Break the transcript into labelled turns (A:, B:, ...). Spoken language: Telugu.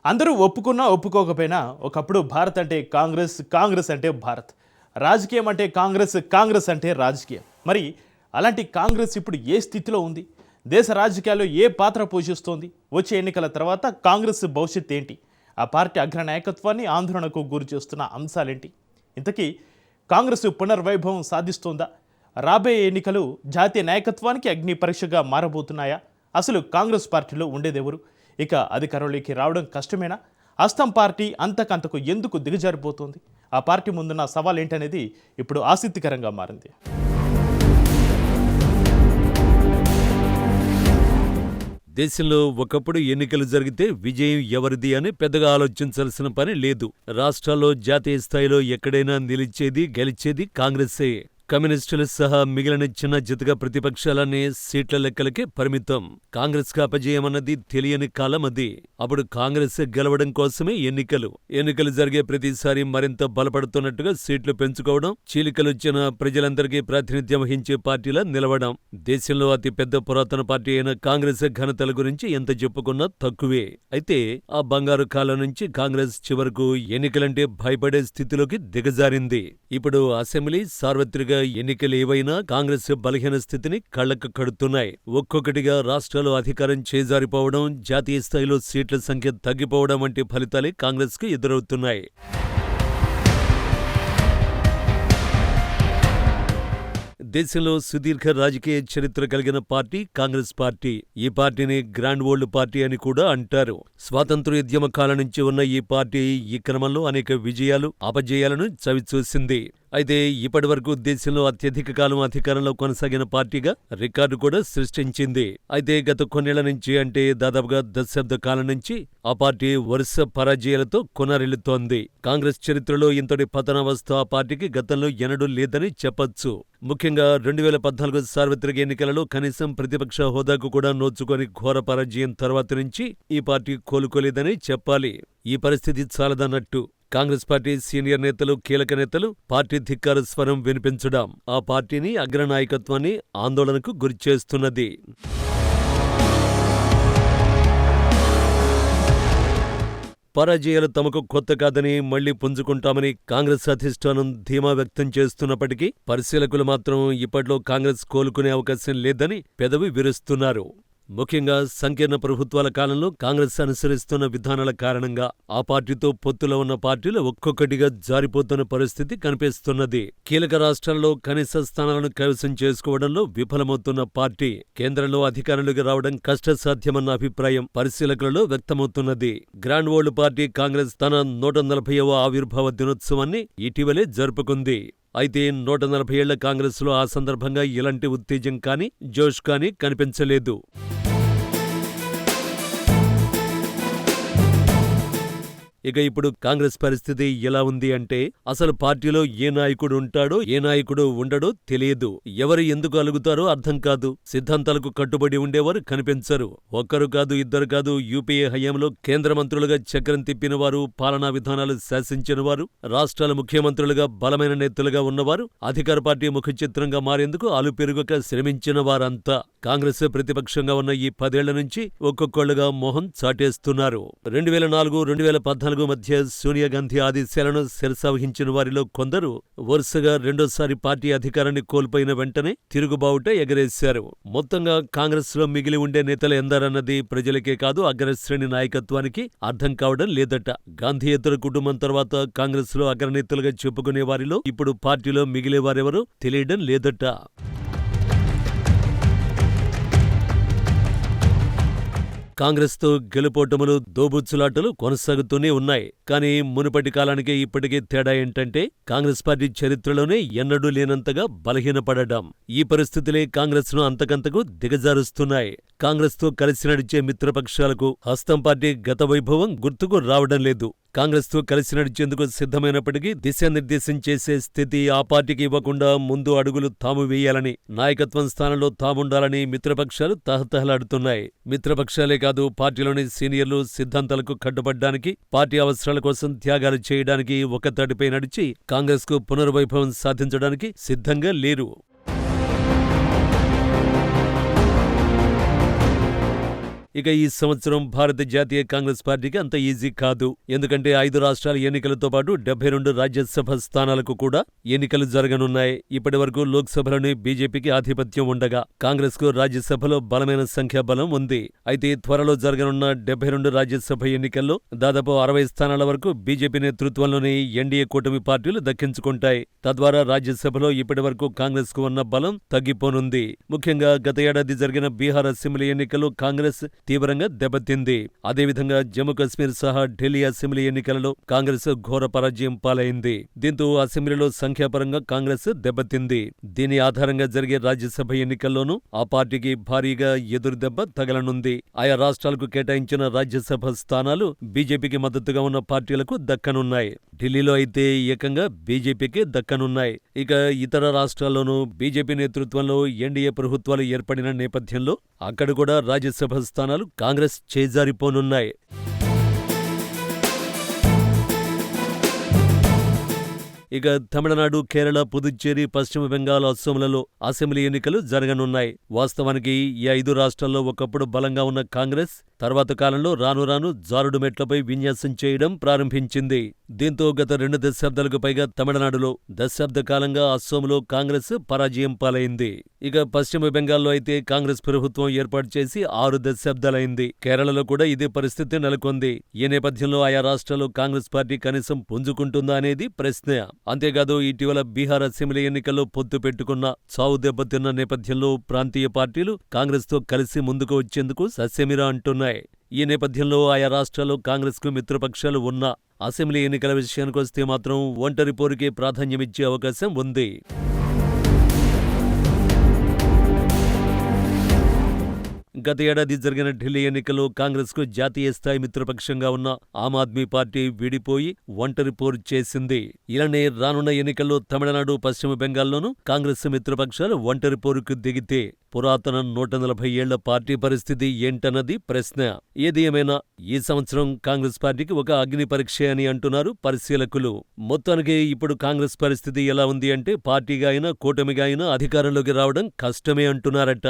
A: అందరూ ఒప్పుకున్నా ఒప్పుకోకపోయినా ఒకప్పుడు భారత్ అంటే కాంగ్రెస్, కాంగ్రెస్ అంటే భారత్, రాజకీయం అంటే కాంగ్రెస్, కాంగ్రెస్ అంటే రాజకీయం. మరి అలాంటి కాంగ్రెస్ ఇప్పుడు ఏ స్థితిలో ఉంది? దేశ రాజకీయాల్లో ఏ పాత్ర పోషిస్తోంది? వచ్చే ఎన్నికల తర్వాత కాంగ్రెస్ భవిష్యత్ ఏంటి? ఆ పార్టీ అగ్ర నాయకత్వాన్ని ఆందోళనకు గురి చేస్తున్న అంశాలేంటి? ఇంతకీ కాంగ్రెస్ పునర్వైభవం సాధిస్తోందా? రాబోయే ఎన్నికలు జాతీయ నాయకత్వానికి అగ్ని పరీక్షగా మారబోతున్నాయా? అసలు కాంగ్రెస్ పార్టీలో ఉండేదెవరు? ఇక అధికారంలోకి రావడం కష్టమేనా? అస్తం పార్టీ అంతకంతకు ఎందుకు దిగజారిపోతుంది? ఆ పార్టీ ముందున్న సవాల్ ఏంటనేది ఇప్పుడు ఆసక్తికరంగా మారింది.
B: దేశంలో ఒకప్పుడు ఎన్నికలు జరిగితే విజయం ఎవరిది అని పెద్దగా ఆలోచించాల్సిన పని లేదు. రాష్ట్రాల్లో జాతీయ స్థాయిలో ఎక్కడైనా నిలిచేది, గెలిచేది కాంగ్రెసే. కమ్యూనిస్టులు సహా మిగిలిన చిన్న చితక ప్రతిపక్షాలనే సీట్ల లెక్కలకే పరిమితం. కాంగ్రెస్కు అపజయమన్నది తెలియని కాలం అది. అప్పుడు కాంగ్రెస్ గెలవడం కోసమే ఎన్నికలు జరిగే ప్రతిసారి మరింత బలపడుతున్నట్టుగా సీట్లు పెంచుకోవడం, చీలికలొచ్చిన ప్రజలందరికీ ప్రాతినిధ్యం వహించే పార్టీలా నిలవడం. దేశంలో అతి పెద్ద పురాతన పార్టీ అయిన కాంగ్రెస్ ఘనతల గురించి ఎంత చెప్పుకున్నా తక్కువే. అయితే ఆ బంగారు కాలం నుంచి కాంగ్రెస్ చివరకు ఎన్నికలంటే భయపడే స్థితిలోకి దిగజారింది. ఇప్పుడు అసెంబ్లీ, సార్వత్రిక ఎన్నికలేవైనా కాంగ్రెస్ బలహీన స్థితిని కళ్లకు కడుతున్నాయి. ఒక్కొక్కటిగా రాష్ట్రాలు అధికారం చేజారిపోవడం, జాతీయ స్థాయిలో సీట్ల సంఖ్య తగ్గిపోవడం వంటి ఫలితాలే కాంగ్రెస్కు ఎదురవుతున్నాయి. దేశంలో సుదీర్ఘ రాజకీయ చరిత్ర కలిగిన పార్టీ కాంగ్రెస్ పార్టీ. ఈ పార్టీని గ్రాండ్ ఓల్డ్ పార్టీ అని కూడా అంటారు. స్వాతంత్ర్యోద్యమ కాలం నుంచి ఉన్న ఈ పార్టీ ఈ క్రమంలో అనేక విజయాలు, అపజయాలను చవిచూసింది. అయితే ఇప్పటివరకు దేశంలో అత్యధిక కాలం అధికారంలో కొనసాగిన పార్టీగా రికార్డు కూడా సృష్టించింది. అయితే గత కొన్నేళ్ల నుంచి, అంటే దాదాపుగా దశాబ్ద కాలం నుంచి ఆ పార్టీ వరుస పరాజయాలతో కొనరిల్లుతోంది. కాంగ్రెస్ చరిత్రలో ఇంతటి పతనావస్థ ఆ పార్టీకి గతంలో ఎన్నడూ లేదని చెప్పొచ్చు. ముఖ్యంగా 2014 సార్వత్రిక ఎన్నికలలో కనీసం ప్రతిపక్ష హోదాకు కూడా నోచుకొని ఘోర పరాజయం తర్వాత నుంచి ఈ పార్టీ కోలుకోలేదని చెప్పాలి. ఈ పరిస్థితి చాలదన్నట్టు కాంగ్రెస్ పార్టీ సీనియర్ నేతలు, కీలక నేతలు పార్టీ ధిక్కార స్వరం వినిపించడం ఆ పార్టీని అగ్రనాయకత్వాన్ని ఆందోళనకు గురిచేస్తున్నది. పరాజయాలు తమకు కొత్త కాదని, మళ్లీ పుంజుకుంటామని కాంగ్రెస్ అధిష్టానం ధీమా వ్యక్తం చేస్తున్నప్పటికీ పరిశీలకులు మాత్రం ఇప్పట్లో కాంగ్రెస్ కోలుకునే అవకాశం లేదని పెదవి విరుస్తున్నారు. ముఖ్యంగా సంకీర్ణ ప్రభుత్వాల కాలంలో కాంగ్రెస్ అనుసరిస్తున్న విధానాల కారణంగా ఆ పార్టీతో పొత్తులో ఉన్న పార్టీలు ఒక్కొక్కటిగా జారిపోతున్న పరిస్థితి కనిపిస్తున్నది. కీలక రాష్ట్రాల్లో కనీస స్థానాలను కైవసం చేసుకోవడంలో విఫలమవుతున్న పార్టీ కేంద్రంలో అధికారంలోకి రావడం కష్టసాధ్యమన్న అభిప్రాయం పరిశీలకులలో వ్యక్తమవుతున్నది. గ్రాండ్ ఓల్డ్ పార్టీ కాంగ్రెస్ తన 140వ ఆవిర్భావ దినోత్సవాన్ని ఇటీవలే జరుపుకుంది. అయితే 140 ఏళ్ల కాంగ్రెస్లో ఆ సందర్భంగా ఎలాంటి ఉత్తేజం కానీ, జోష్ కానీ కనిపించలేదు. ఇక ఇప్పుడు కాంగ్రెస్ పరిస్థితి ఎలా ఉంది అంటే, అసలు పార్టీలో ఏ నాయకుడు ఉంటాడో, ఏ నాయకుడు ఉండడో తెలియదు. ఎవరు ఎందుకు అలుగుతారో అర్థం కాదు. సిద్ధాంతాలకు కట్టుబడి ఉండేవారు కనిపించరు. ఒక్కరు కాదు, ఇద్దరు కాదు, యూపీఏ హయాంలో కేంద్ర మంత్రులుగా చక్రం తిప్పిన వారు, పాలనా విధానాలు శాసించిన వారు, రాష్ట్రాల ముఖ్యమంత్రులుగా బలమైన నేతలుగా ఉన్నవారు, అధికార పార్టీ ముఖచిత్రంగా మారేందుకు అలుపెరుగక శ్రమించిన వారంతా కాంగ్రెస్ ప్రతిపక్షంగా ఉన్న ఈ 10 ఏళ్ల నుంచి ఒక్కొక్కళ్లుగా మొహం చాటేస్తున్నారు. 2004-2014 మధ్య సోనియా గాంధీ ఆదేశాలను శిరసావహించిన వారిలో కొందరు వరుసగా రెండోసారి పార్టీ అధికారాన్ని కోల్పోయిన వెంటనే తిరుగుబావుట ఎగరేశారు. మొత్తంగా కాంగ్రెస్ లో మిగిలి ఉండే నేతలు ఎందరన్నది ప్రజలకే కాదు, అగ్రశ్రేణి నాయకత్వానికి అర్థం కావడం లేదట. గాంధీయేతర కుటుంబం తర్వాత కాంగ్రెస్ లో అగ్రనేతలుగా చెప్పుకునే వారిలో ఇప్పుడు పార్టీలో మిగిలేవారెవరో తెలియడం లేదట. కాంగ్రెస్తో గెలుపోటములు, దోబుచ్చులాటలు కొనసాగుతూనే ఉన్నాయి. కానీ మునుపటి కాలానికి ఇప్పటికే తేడా ఏంటంటే, కాంగ్రెస్ పార్టీ చరిత్రలోనే ఎన్నడూ లేనంతగా బలహీనపడడం. ఈ పరిస్థితులే కాంగ్రెస్ను అంతకంతకు దిగజారుస్తున్నాయి. కాంగ్రెస్తో కలిసి నడిచే మిత్రపక్షాలకు హస్తం పార్టీ గత వైభవం గుర్తుకు రావడం లేదు. కాంగ్రెస్తో కలిసి నడిచేందుకు సిద్ధమైనప్పటికీ దిశానిర్దేశం చేసే స్థితి ఆ పార్టీకి ఇవ్వకుండా ముందు అడుగులు తాము వేయాలని, నాయకత్వం స్థానంలో తాముండాలని మిత్రపక్షాలు తహతహలాడుతున్నాయి. మిత్రపక్షాలే కాదు, పార్టీలోని సీనియర్లు సిద్ధాంతాలకు కట్టుబడ్డానికి, పార్టీ అవసరాల కోసం త్యాగాలు చేయడానికి, ఒక్కతాటిపై నడిచి కాంగ్రెస్కు పునర్వైభవం సాధించడానికి సిద్ధంగా లేరు. ఇక ఈ సంవత్సరం భారత జాతీయ కాంగ్రెస్ పార్టీకి అంత ఈజీ కాదు. ఎందుకంటే 5 రాష్ట్రాల ఎన్నికలతో పాటు 72 రాజ్యసభ స్థానాలకు కూడా ఎన్నికలు జరగనున్నాయి. ఇప్పటి వరకు లోక్సభలోని బీజేపీకి ఆధిపత్యం ఉండగా కాంగ్రెస్ కు రాజ్యసభలో బలమైన సంఖ్యాబలం ఉంది. అయితే త్వరలో జరగనున్న 72 రాజ్యసభ ఎన్నికల్లో దాదాపు 60 స్థానాల వరకు బీజేపీ నేతృత్వంలోని ఎన్డీఏ కూటమి పార్టీలు దక్కించుకుంటాయి. తద్వారా రాజ్యసభలో ఇప్పటి వరకు కాంగ్రెస్ కు ఉన్న బలం తగ్గిపోనుంది. ముఖ్యంగా గత ఏడాది జరిగిన బీహార్ అసెంబ్లీ ఎన్నికల్లో కాంగ్రెస్ తీవ్రంగా దెబ్బతింది. అదేవిధంగా జమ్మూ కశ్మీర్ సహా ఢిల్లీ అసెంబ్లీ ఎన్నికలలో కాంగ్రెస్ ఘోర పరాజయం పాలైంది. దీంతో అసెంబ్లీలో సంఖ్యాపరంగా కాంగ్రెస్ దెబ్బతింది. దీని ఆధారంగా జరిగే రాజ్యసభ ఎన్నికల్లోనూ ఆ పార్టీకి భారీగా ఎదురుదెబ్బ తగలనుంది. ఆయా రాష్ట్రాలకు కేటాయించిన రాజ్యసభ స్థానాలు బీజేపీకి మద్దతుగా ఉన్న పార్టీలకు దక్కనున్నాయి. ఢిల్లీలో అయితే ఏకంగా బీజేపీకే దక్కనున్నాయి. ఇక ఇతర రాష్ట్రాల్లోనూ బీజేపీ నేతృత్వంలో ఎన్డీఏ ప్రభుత్వాలు ఏర్పడిన నేపథ్యంలో అక్కడ కూడా రాజ్యసభ స్థానాలు కాంగ్రెస్ చేజారిపోనున్నాయి. ఇక తమిళనాడు, కేరళ, పుదుచ్చేరి, పశ్చిమ బెంగాల్, అస్సోంలలో అసెంబ్లీ ఎన్నికలు జరగనున్నాయి. వాస్తవానికి ఈ 5 రాష్ట్రాల్లో ఒకప్పుడు బలంగా ఉన్న కాంగ్రెస్ తర్వాత కాలంలో రాను జారుడు మెట్లపై విన్యాసం చేయడం ప్రారంభించింది. దీంతో గత 2 దశాబ్దాలకు పైగా తమిళనాడులో, దశాబ్ద కాలంగా అస్సోంలో కాంగ్రెస్ పరాజయం పాలైంది. ఇక పశ్చిమ బెంగాల్లో అయితే కాంగ్రెస్ ప్రభుత్వం ఏర్పాటు చేసి 6 దశాబ్దాలైంది. కేరళలో కూడా ఇదే పరిస్థితి నెలకొంది. ఈ నేపథ్యంలో ఆయా రాష్ట్రాల్లో కాంగ్రెస్ పార్టీ కనీసం పుంజుకుంటుందా అనేది ప్రశ్న. అంతేకాదు ఇటీవల బీహార్ అసెంబ్లీ ఎన్నికల్లో పొత్తు పెట్టుకున్న చావు దెబ్బతిన్న నేపథ్యంలో ప్రాంతీయ పార్టీలు కాంగ్రెస్తో కలిసి ముందుకు వచ్చేందుకు ససేమిరా అంటున్నాయి. ఈ నేపథ్యంలో ఆయా రాష్ట్రాల్లో కాంగ్రెస్కు మిత్రపక్షాలు ఉన్నా అసెంబ్లీ ఎన్నికల విషయానికొస్తే మాత్రం ఒంటరి పోరుకే ప్రాధాన్యమిచ్చే అవకాశం ఉంది. గత ఏడాది జరిగిన ఢిల్లీ ఎన్నికల్లో కాంగ్రెస్కు జాతీయ స్థాయి మిత్రపక్షంగా ఉన్న ఆమ్ ఆద్మీ పార్టీ విడిపోయి ఒంటరి పోరు చేసింది. ఇలానే రానున్న ఎన్నికల్లో తమిళనాడు, పశ్చిమ బెంగాల్లోనూ కాంగ్రెస్ మిత్రపక్షాలు ఒంటరి పోరుకు దిగితే పురాతన 140 ఏళ్ల పార్టీ పరిస్థితి ఏంటన్నది ప్రశ్న. ఏది ఏమైనా ఈ సంవత్సరం కాంగ్రెస్ పార్టీకి ఒక అగ్ని పరీక్ష అని అంటున్నారు పరిశీలకులు. మొత్తానికి ఇప్పుడు కాంగ్రెస్ పరిస్థితి ఎలా ఉంది అంటే పార్టీగా అయినా కూటమిగా అయినా అధికారంలోకి రావడం కష్టమే అంటున్నారట.